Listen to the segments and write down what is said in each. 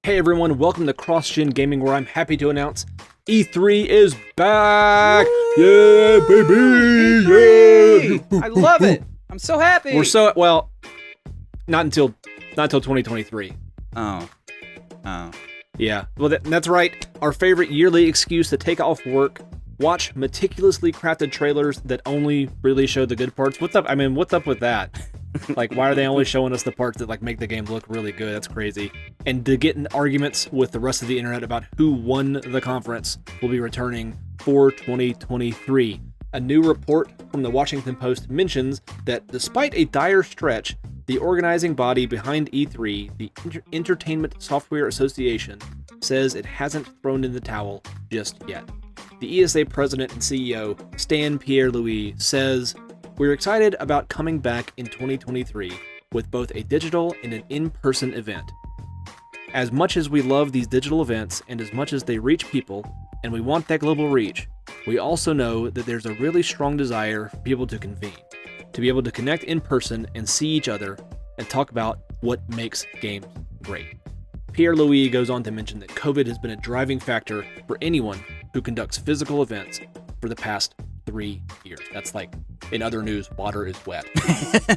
Hey everyone, welcome to CrossGen Gaming, where I'm happy to announce E3 is back! Woo! Yeah, baby! E3! Yeah! I love it! I'm so happy! We're so, well, not until 2023. Oh. Yeah, well that's right. Our favorite yearly excuse to take off work, watch meticulously crafted trailers that only really show the good parts. What's up with that? Like, why are they only showing us the parts that, like, make the game look really good? That's crazy. And to get in arguments with the rest of the internet about who won the conference will be returning for 2023. A new report from the Washington Post mentions that despite a dire stretch, the organizing body behind E3, the Entertainment Software Association, says it hasn't thrown in the towel just yet. The ESA president and CEO, Stan Pierre-Louis, says, "We're excited about coming back in 2023 with both a digital and an in-person event. As much as we love these digital events and as much as they reach people, and we want that global reach, we also know that there's a really strong desire for people to convene, to be able to connect in person and see each other and talk about what makes games great." Pierre-Louis goes on to mention that COVID has been a driving factor for anyone who conducts physical events for the past 3 years. That's like, in other news, water is wet.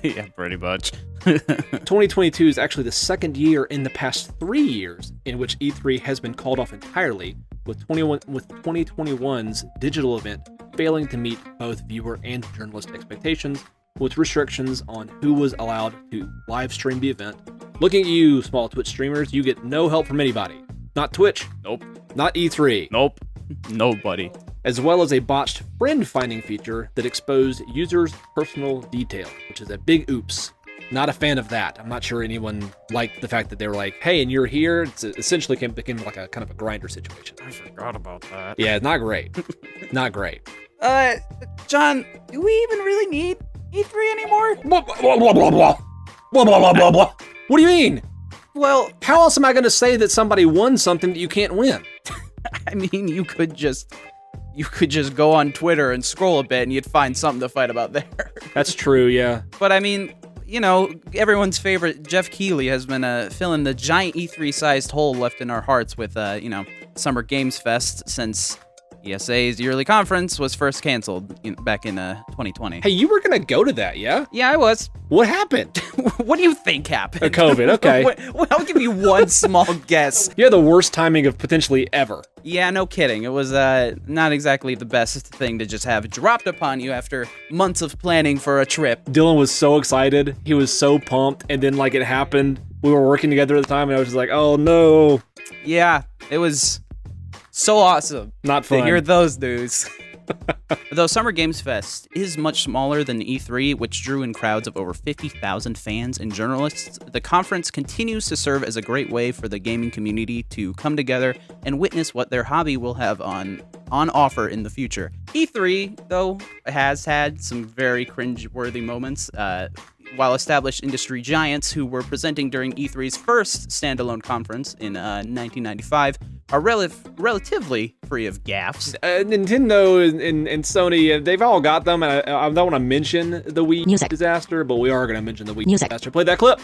Yeah, pretty much. 2022 is actually the second year in the past 3 years in which E3 has been called off entirely, with 2021's digital event failing to meet both viewer and journalist expectations, with restrictions on who was allowed to live stream the event. Looking at you, small Twitch streamers, you get no help from anybody. Not Twitch. Nope. Not E3. Nope. Nobody. As well as a botched friend-finding feature that exposed users' personal details, which is a big oops. Not a fan of that. I'm not sure anyone liked the fact that they were like, hey, and you're here. It's essentially became like a kind of a grinder situation. I forgot about that. Yeah, not great. Not great. John, do we even really need E3 anymore? Blah, blah, blah, blah, blah, blah. Blah, blah, blah, blah, blah. What do you mean? Well, How else am I going to say that somebody won something that you can't win? I mean, you could just go on Twitter and scroll a bit and you'd find something to fight about there. That's true, yeah. But I mean, you know, everyone's favorite Jeff Keighley has been filling the giant E3-sized hole left in our hearts with, Summer Games Fest since ESA's yearly conference was first canceled back in 2020. Hey, you were going to go to that, yeah? Yeah, I was. What happened? What do you think happened? COVID, okay. I'll give you one small guess. You had the worst timing of potentially ever. Yeah, no kidding. It was not exactly the best thing to just have dropped upon you after months of planning for a trip. Dylan was so excited. He was so pumped. And then, like, it happened. We were working together at the time, and I was just like, oh, no. Yeah, it was so awesome. Not fun. To hear those news. Though Summer Games Fest is much smaller than E3, which drew in crowds of over 50,000 fans and journalists, the conference continues to serve as a great way for the gaming community to come together and witness what their hobby will have on offer in the future. E3, though, has had some very cringe-worthy moments. While established industry giants who were presenting during E3's first standalone conference in 1995 are relatively free of gaffes. Nintendo and Sony, they've all got them. And I don't want to mention the Wii disaster, but we are going to mention the Wii disaster. Play that clip.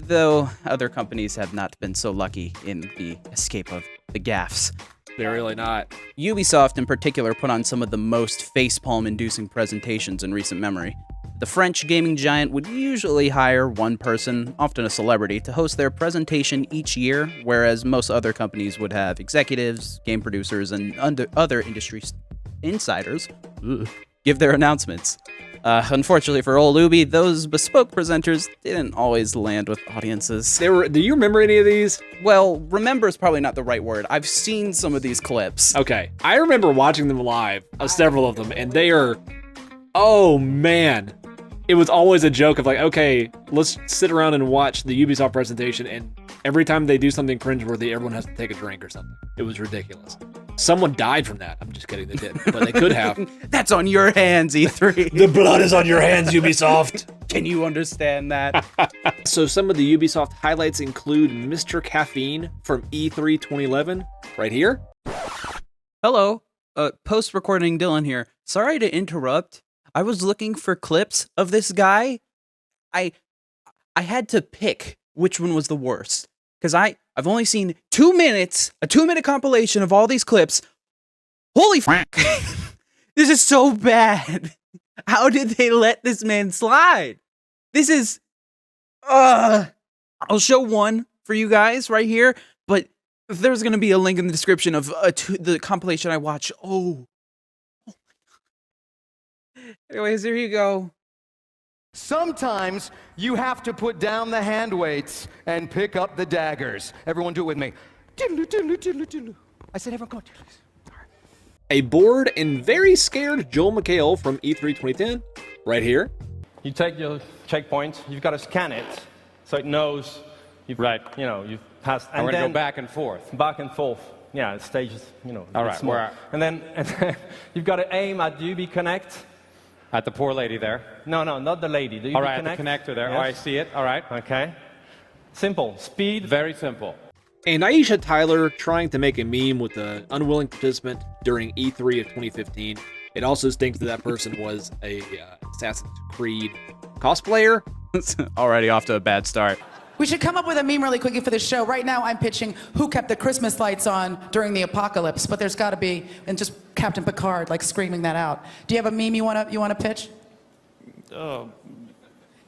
Though other companies have not been so lucky in the escape of the gaffes. They're really not. Ubisoft in particular put on some of the most facepalm-inducing presentations in recent memory. The French gaming giant would usually hire one person, often a celebrity, to host their presentation each year, whereas most other companies would have executives, game producers, and other industry insiders give their announcements. Unfortunately for old Ubi, those bespoke presenters didn't always land with audiences. Do you remember any of these? Well, remember is probably not the right word. I've seen some of these clips. Okay. I remember watching them live, several of them, and they are, oh man. It was always a joke of like, okay, let's sit around and watch the Ubisoft presentation, and every time they do something cringeworthy, everyone has to take a drink or something. It was ridiculous. Someone died from that. I'm just kidding, they didn't, but they could have. That's on your hands, E3. The blood is on your hands, Ubisoft. Can you understand that? So some of the Ubisoft highlights include Mr. Caffeine from E3 2011, right here. Hello, post-recording Dylan here. Sorry to interrupt. I was looking for clips of this guy. I had to pick which one was the worst because I've only seen 2 minutes, a 2-minute compilation of all these clips. Holy fuck! This is so bad. How did they let this man slide? This is. I'll show one for you guys right here, but there's gonna be a link in the description of the compilation I watched. Oh. Anyways, there you go. Sometimes you have to put down the hand weights and pick up the daggers. Everyone do it with me. I said everyone go. A bored and very scared Joel McHale from E3 2010, right here. You take your checkpoint, you've got to scan it so it knows you've you've passed. And we're going to go back and forth. Back and forth. Yeah, stages, All right, small. And then you've got to aim at UB Connect. At the poor lady there. No, not the lady. The UB All right, Connect. the connector there. Yes. Oh, I see it. All right. Okay. Simple. Speed. Very simple. And Aisha Tyler trying to make a meme with an unwilling participant during E3 of 2015. It also stinks that person was a Assassin's Creed cosplayer. It's already off to a bad start. We should come up with a meme really quickly for the show. Right now, I'm pitching who kept the Christmas lights on during the apocalypse, but there's got to be, and just Captain Picard like screaming that out. Do you have a meme you want to pitch?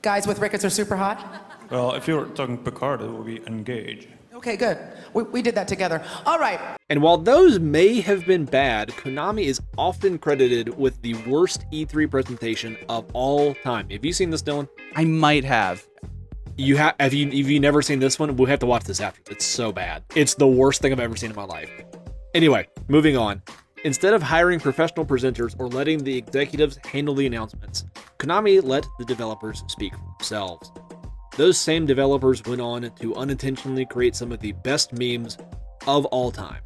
Guys with rickets are super hot. Well, if you're talking Picard, it will be engage. Okay, good. We did that together. All right. And while those may have been bad, Konami is often credited with the worst E3 presentation of all time. Have you seen this, Dylan? I might have. Have you never seen this one? We'll have to watch this after. It's so bad. It's the worst thing I've ever seen in my life. Anyway, moving on. Instead of hiring professional presenters or letting the executives handle the announcements, Konami let the developers speak for themselves. Those same developers went on to unintentionally create some of the best memes of all time.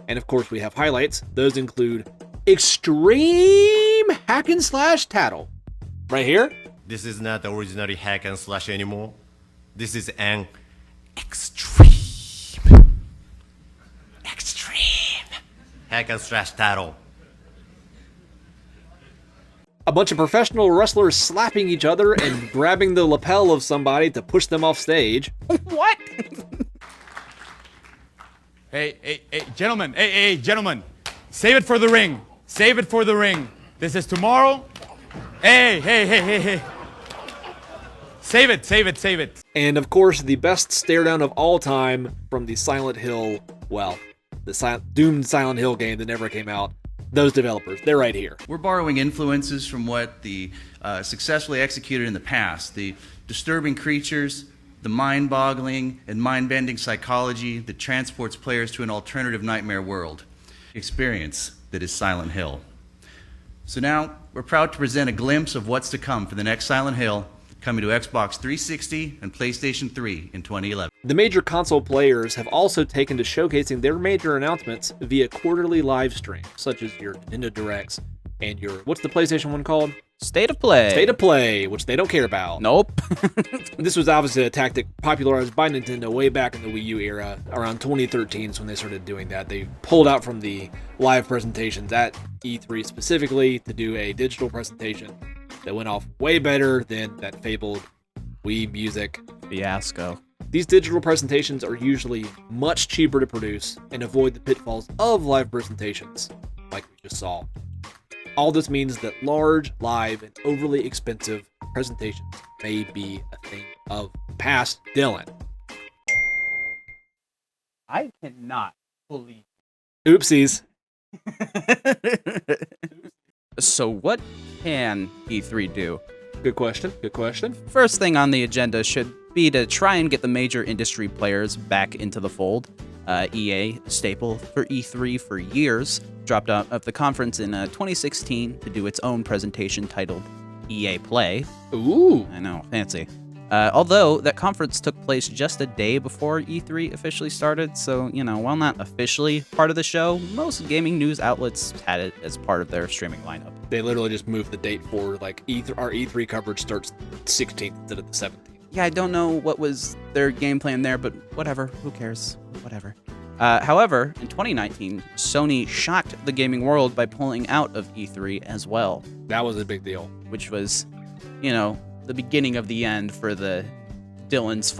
And of course, we have highlights. Those include extreme hack and slash tattle. Right here. This is not originally hack and slash anymore. This is an extreme hack and slash title. A bunch of professional wrestlers slapping each other and grabbing the lapel of somebody to push them off stage. What? Hey, gentlemen. Hey, gentlemen. Save it for the ring. Save it for the ring. This is tomorrow. Hey. Save it. And of course, the best stare down of all time from the Silent Hill, the doomed Silent Hill game that never came out. Those developers, they're right here. We're borrowing influences from what the successfully executed in the past. The disturbing creatures, the mind-boggling and mind-bending psychology that transports players to an alternative nightmare world. Experience that is Silent Hill. So now, we're proud to present a glimpse of what's to come for the next Silent Hill, coming to Xbox 360 and PlayStation 3 in 2011. The major console players have also taken to showcasing their major announcements via quarterly live streams, such as your Nintendo Directs and your, what's the PlayStation one called? State of Play. State of Play, which they don't care about. Nope. This was obviously a tactic popularized by Nintendo way back in the Wii U era. Around 2013 is when they started doing that. They pulled out from the live presentations at E3 specifically to do a digital presentation that went off way better than that fabled Wii Music Fiasco. These digital presentations are usually much cheaper to produce and avoid the pitfalls of live presentations, like we just saw. All this means that large, live, and overly expensive presentations may be a thing of the past. Dylan. I cannot believe. Oopsies. So what can E3 do? Good question. First thing on the agenda should be to try and get the major industry players back into the fold. EA, a staple for E3 for years, dropped out of the conference in 2016 to do its own presentation titled EA Play. Ooh. I know, fancy. Although that conference took place just a day before E3 officially started, so, while not officially part of the show, most gaming news outlets had it as part of their streaming lineup. They literally just moved the date forward, like our E3 coverage starts the 16th instead of the 17th. Yeah, I don't know what was their game plan there, but whatever. Who cares? Whatever. However, in 2019, Sony shocked the gaming world by pulling out of E3 as well. That was a big deal. Which was, the beginning of the end for the Dylan's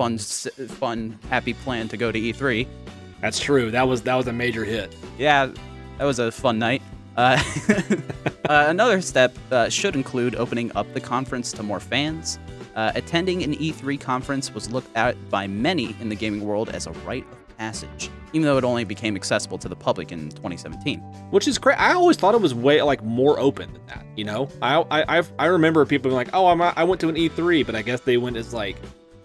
fun, happy plan to go to E3. That's true. That was a major hit. Yeah, that was a fun night. Another step should include opening up the conference to more fans. Attending an E3 conference was looked at by many in the gaming world as a rite of passage, even though it only became accessible to the public in 2017. Which is great. I always thought it was way more open than that. I remember people being like, "Oh, I went to an E3," but I guess they went as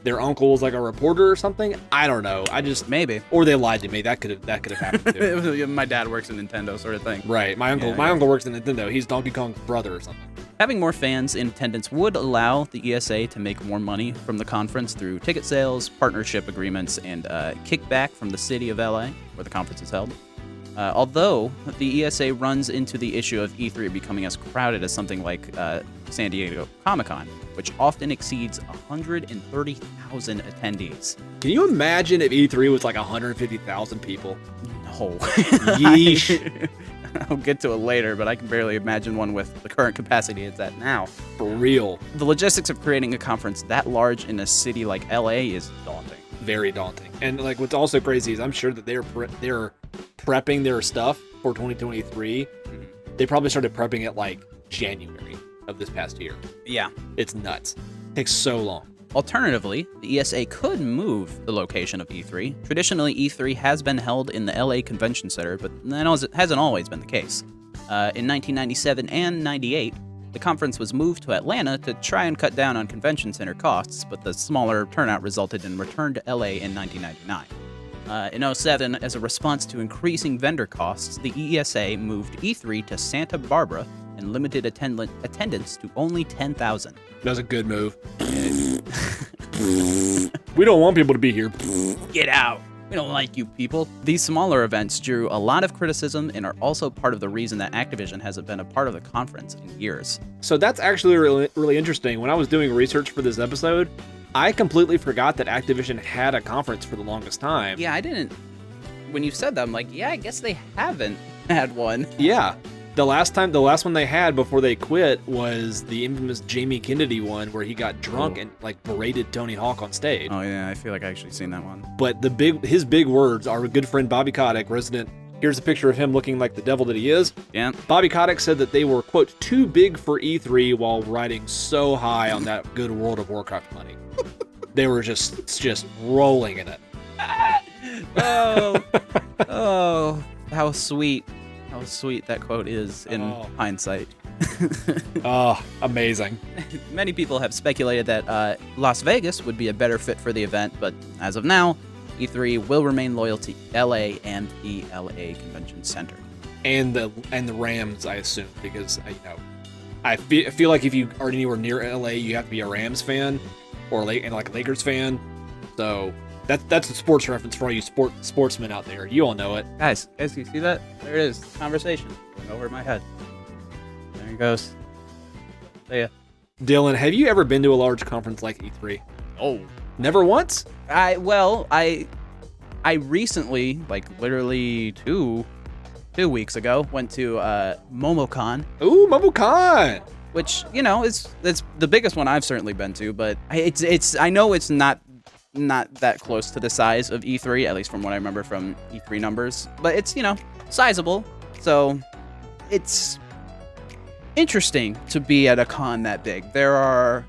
their uncle was like a reporter or something. I don't know. Maybe. Or they lied to me. That could have happened too. My dad works in Nintendo, sort of thing. Right. My uncle works in Nintendo. He's Donkey Kong's brother or something. Having more fans in attendance would allow the ESA to make more money from the conference through ticket sales, partnership agreements, and kickback from the city of LA, where the conference is held. Although the ESA runs into the issue of E3 becoming as crowded as something like San Diego Comic-Con, which often exceeds 130,000 attendees. Can you imagine if E3 was 150,000 people? No. Yeesh. I'll get to it later, but I can barely imagine one with the current capacity it's at now. For real. The logistics of creating a conference that large in a city like LA is daunting. Very daunting. And what's also crazy is I'm sure that they're prepping their stuff for 2023. Mm-hmm. They probably started prepping it January of this past year. Yeah. It's nuts. Takes so long. Alternatively, the ESA could move the location of E3. Traditionally, E3 has been held in the LA Convention Center, but that hasn't always been the case. In 1997 and 98, the conference was moved to Atlanta to try and cut down on convention center costs, but the smaller turnout resulted in return to LA in 1999. In 2007, as a response to increasing vendor costs, the ESA moved E3 to Santa Barbara and limited attendance to only 10,000. That was a good move. We don't want people to be here. Get out. We don't like you people. These smaller events drew a lot of criticism and are also part of the reason that Activision hasn't been a part of the conference in years. So that's actually really, really interesting. When I was doing research for this episode, I completely forgot that Activision had a conference for the longest time. Yeah, I didn't. When you said that, I'm like, yeah, I guess they haven't had one. Yeah. The last one they had before they quit was the infamous Jamie Kennedy one where he got drunk and berated Tony Hawk on stage. Oh yeah, I feel like I actually seen that one. But his big words, our good friend Bobby Kotick, here's a picture of him looking like the devil that he is. Yeah. Bobby Kotick said that they were, quote, too big for E3 while riding so high on that good World of Warcraft money. They were just rolling in it. Oh, how sweet. How sweet that quote is in hindsight. Oh, amazing. Many people have speculated that Las Vegas would be a better fit for the event, but as of now, E3 will remain loyal to LA and the LA Convention Center. And the Rams, I assume, because I feel like if you are anywhere near LA, you have to be a Rams fan or a Lakers fan. So that's a sports reference for all you sportsmen out there. You all know it. Guys, you see that? There it is. Conversation going over my head. There it goes. See ya. Dylan, have you ever been to a large conference like E3? Oh. Never once? I recently, literally two weeks ago, went to MomoCon. Ooh, MomoCon! Which, it's the biggest one I've certainly been to, but I know it's not that close to the size of E3, at least from what I remember from E3 numbers, but it's, sizable. So it's interesting to be at a con that big. There are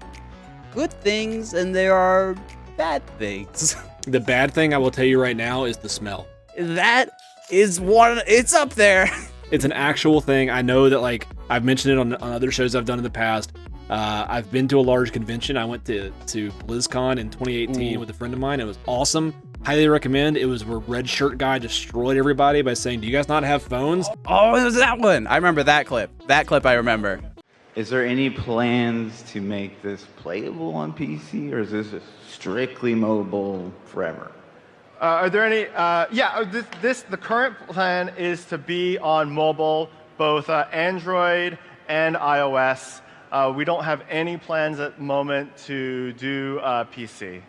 good things and there are bad things. The bad thing I will tell you right now is the smell. That is one, it's up there. It's an actual thing. I know that I've mentioned it on other shows I've done in the past. I've been to a large convention. I went to BlizzCon in 2018 with a friend of mine. It was awesome. Highly recommend. It was where Red Shirt Guy destroyed everybody by saying, "Do you guys not have phones?" Oh, it was that one. I remember that clip. That clip I remember. Is there any plans to make this playable on PC, or is this strictly mobile forever? Are there any? The current plan is to be on mobile, both Android and iOS. We don't have any plans at the moment to do PC.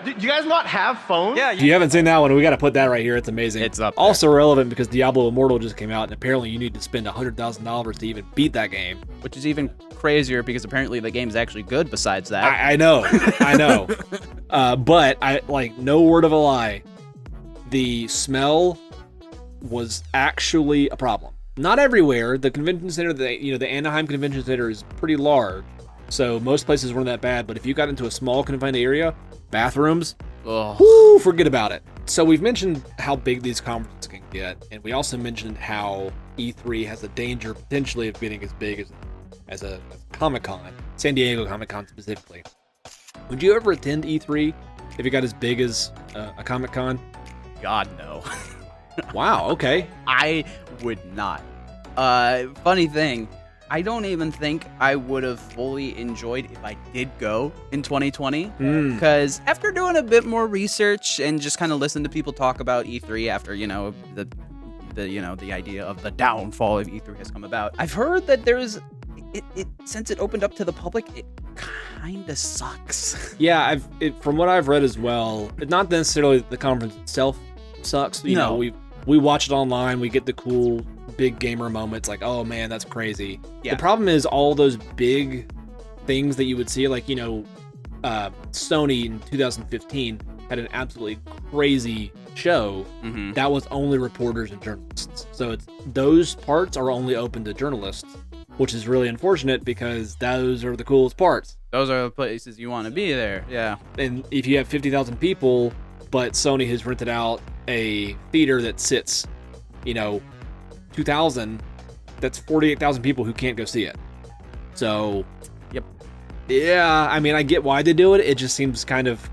Do you guys not have phones? Yeah. If you haven't seen that one, we got to put that right here. It's amazing. It's up there. Also relevant because Diablo Immortal just came out, and apparently you need to spend $100,000 to even beat that game. Which is even crazier because apparently the game's actually good besides that. I know, I know. But I like no word of a lie. The smell was actually a problem. Not everywhere. The convention center, the Anaheim Convention Center is pretty large, so most places weren't that bad. But if you got into a small confined area, bathrooms, whoo, forget about it. So we've mentioned how big these conferences can get, and we also mentioned how E3 has a danger potentially of getting as big as a Comic-Con, San Diego Comic-Con specifically. Would you ever attend E3 if it got as big as a Comic-Con? God, no. Wow, okay. I would not. Funny thing, I don't even think I would have fully enjoyed if I did go in 2020. Because after doing a bit more research and just kind of listen to people talk about E3 after, the idea of the downfall of E3 has come about, I've heard that there's since it opened up to the public, it kind of sucks. Yeah, from what I've read as well, not necessarily the conference itself sucks. You know, we watch it online, we get the cool big gamer moments like, oh man, that's crazy. Yeah. The problem is all those big things that you would see, like, Sony in 2015 had an absolutely crazy show that was only reporters and journalists. So those parts are only open to journalists, which is really unfortunate because those are the coolest parts. Those are the places you want to be there, yeah. And if you have 50,000 people, but Sony has rented out a theater that sits, 2,000, that's 48,000 people who can't go see it. So, yep. Yeah, I mean, I get why they do it. It just seems kind of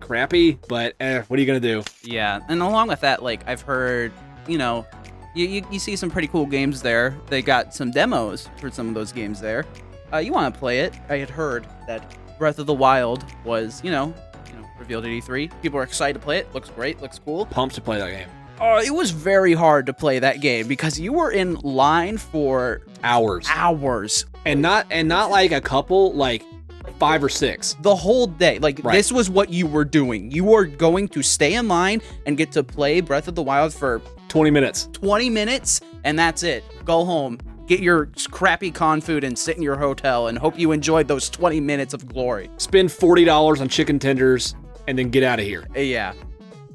crappy, but what are you going to do? Yeah, and along with that, like, I've heard, you see some pretty cool games there. They got some demos for some of those games there. You want to play it. I had heard that Breath of the Wild was, revealed at E3. People are excited to play it. Looks great. Looks cool. Pumped to play that game. It was very hard to play that game because you were in line for hours. And not like a couple, like 5 or 6. The whole day. Like, right. This was what you were doing. You were going to stay in line and get to play Breath of the Wild for 20 minutes. 20 minutes, and that's it. Go home. Get your crappy con food and sit in your hotel and hope you enjoyed those 20 minutes of glory. Spend $40 on chicken tenders and then get out of here. Yeah.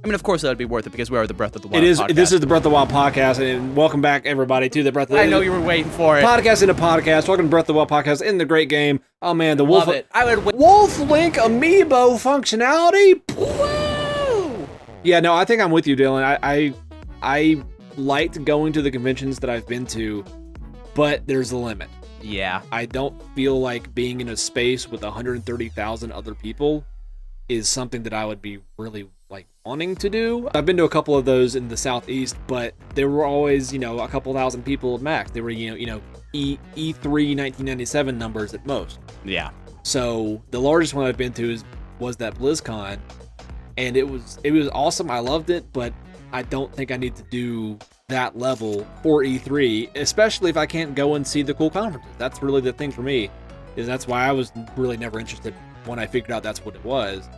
I mean, of course, that would be worth it because we are the Breath of the Wild podcast. This is the Breath of the Wild podcast, and welcome back, everybody, to the Breath of the Wild. I know you were waiting for it. Podcast in a podcast. Welcome to Breath of the Wild podcast in the great game. Oh, man, the Love it. Wolf Link Amiibo functionality. Woo! Yeah, no, I think I'm with you, Dylan. I liked going to the conventions that I've been to, but there's a limit. Yeah. I don't feel like being in a space with 130,000 other people is something that I would be really wanting to do. I've been to a couple of those in the Southeast, but there were always, a couple thousand people at max. They were, E3 1997 numbers at most. Yeah. So the largest one I've been to was that BlizzCon, and it was awesome. I loved it, but I don't think I need to do that level for E3, especially if I can't go and see the cool conferences. That's really the thing for me, is that's why I was really never interested when I figured out that's what it was,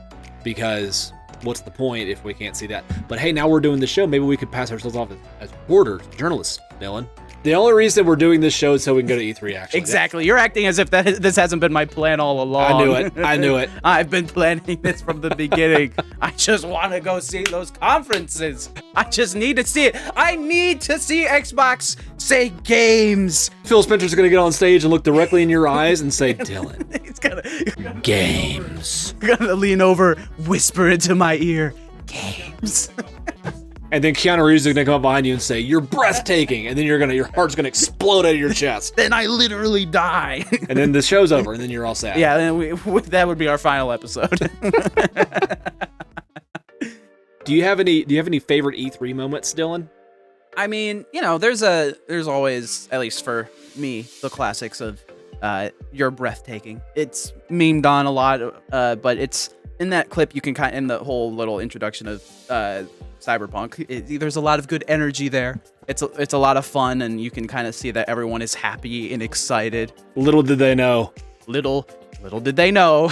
because what's the point if we can't see that? But hey, now we're doing the show. Maybe we could pass ourselves off as reporters, journalists, Dylan. The only reason we're doing this show is so we can go to E3, actually. Exactly. You're acting as if this hasn't been my plan all along. I knew it. I've been planning this from the beginning. I just want to go see those conferences. I just need to see it. I need to see Xbox say games. Phil Spencer's going to get on stage and look directly in your eyes and say, Dylan, He's gonna games. You're gonna lean over, whisper into my ear, games. And then Keanu Reeves is gonna come up behind you and say, "You're breathtaking," and then your heart's gonna explode out of your chest. Then I literally die. And then the show's over, and then you're all sad. Yeah, and that would be our final episode. Do you have any favorite E3 moments, Dylan? I mean, there's always, at least for me, the classics of "You're breathtaking." It's memed on a lot, but it's in that clip you can in the whole little introduction of Cyberpunk. There's a lot of good energy there. It's a lot of fun, and you can kind of see that everyone is happy and excited. Little did they know. Little little did they know,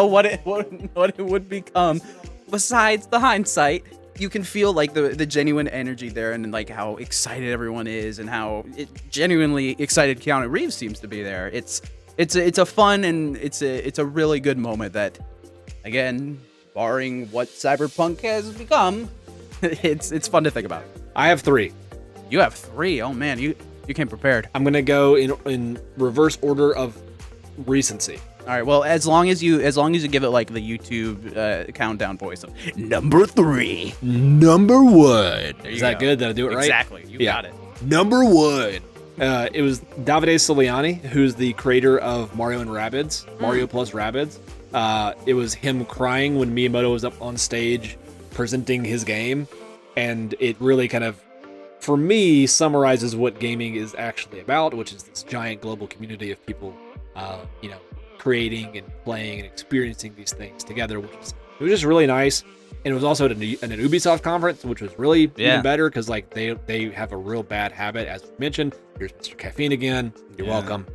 what it would become. Besides the hindsight, you can feel like the genuine energy there, and like how excited everyone is, and how genuinely excited Keanu Reeves seems to be there. It's a fun and it's a really good moment that, again, barring what Cyberpunk has become, it's fun to think about. I have 3. You have 3. Oh man, you came prepared. I'm gonna go in reverse order of recency. All right. Well, as long as you give it like the YouTube countdown voice of number 3. Number 1. There Is you that go. good? Did I do it right? Exactly. You got it. Number 1. It was Davide Soliani, who's the creator of Mario and Rabbids, Mario plus Rabbids. It was him crying when Miyamoto was up on stage presenting his game, and it really kind of, for me, summarizes what gaming is actually about, which is this giant global community of people, creating and playing and experiencing these things together, it was just really nice. And it was also at an Ubisoft conference, which was really even better, because like they have a real bad habit, as we mentioned. Here's Mr. Caffeine again. You're welcome.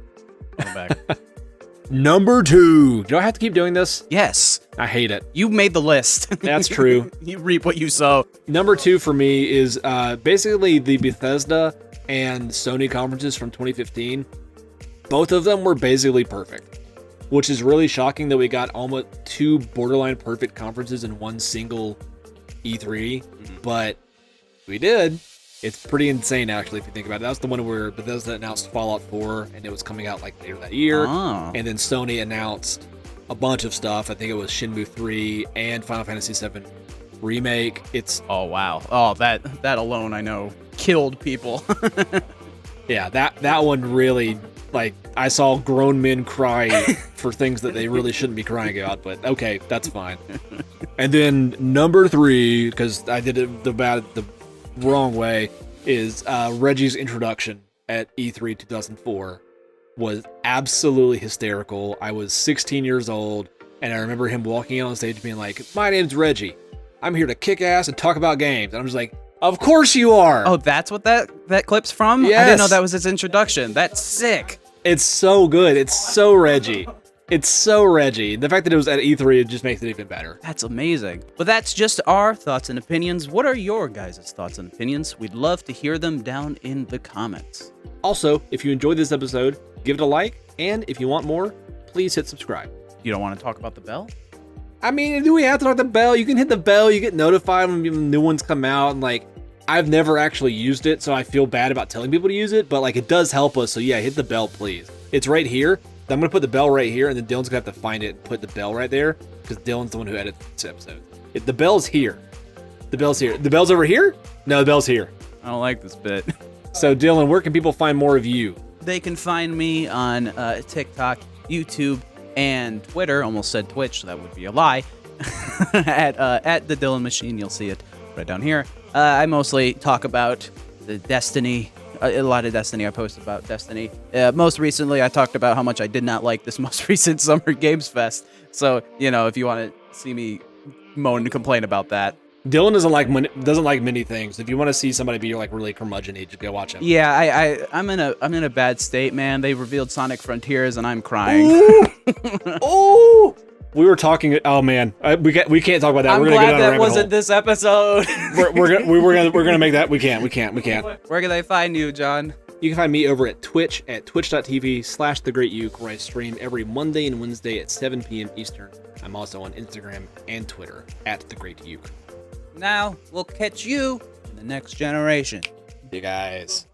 Welcome back. Number 2. Do I have to keep doing this? Yes. I hate it. You made the list. That's true. You reap what you sow. Number 2 for me is basically the Bethesda and Sony conferences from 2015. Both of them were basically perfect, which is really shocking that we got almost 2 borderline perfect conferences in one single E3, but we did. It's pretty insane, actually, if you think about it. That was the one where Bethesda announced Fallout 4, and it was coming out like later that year. Oh. And then Sony announced a bunch of stuff. I think it was Shenmue 3 and Final Fantasy 7 Remake. Oh, wow. Oh, that alone, I know, killed people. Yeah, that one really, like, I saw grown men cry for things that they really shouldn't be crying about, but okay, that's fine. And then number 3, because I did it the wrong way, is Reggie's introduction at E3 2004 was absolutely hysterical. I was 16 years old, and I remember him walking out on stage being like, "My name's Reggie. I'm here to kick ass and talk about games." And I'm just like, of course you are. Oh, that's what that clip's from? Yes. I didn't know that was his introduction. That's sick. It's so good. It's so Reggie. It's so Reggie. The fact that it was at E3, it just makes it even better. That's amazing. But that's just our thoughts and opinions. What are your guys' thoughts and opinions? We'd love to hear them down in the comments. Also, if you enjoyed this episode, give it a like, and if you want more, please hit subscribe. You don't want to talk about the bell? I mean, do we have to talk the bell? You can hit the bell, you get notified when new ones come out, and like, I've never actually used it, so I feel bad about telling people to use it, but like, it does help us, so yeah, hit the bell, please. It's right here. I'm gonna put the bell right here, and then Dylan's gonna have to find it and put the bell right there, because Dylan's the one who edits this episode. The bell's here. The bell's here. The bell's over here? No, the bell's here. I don't like this bit. So Dylan, where can people find more of you? They can find me on TikTok, YouTube, and Twitter. Almost said Twitch, so that would be a lie. at the Dylan Machine, you'll see it right down here. I mostly talk about the Destiny. A lot of Destiny. I post about Destiny. Most recently, I talked about how much I did not like this most recent Summer Games Fest. So, if you want to see me moan and complain about that. Dylan doesn't like many things. If you want to see somebody be like really curmudgeon-y, just go watch him. Yeah, I'm in a bad state, man. They revealed Sonic Frontiers, and I'm crying. Oh! We were talking. Oh man, we can't talk about that. I'm we're gonna glad go down a that rabbit wasn't hole. this episode. we're gonna make that. We can't. Where can they find you, John? You can find me over at Twitch at twitch.tv/thegreatyuke, where I stream every Monday and Wednesday at 7 p.m. Eastern. I'm also on Instagram and Twitter at thegreatyuke. Now we'll catch you in the next generation. You guys.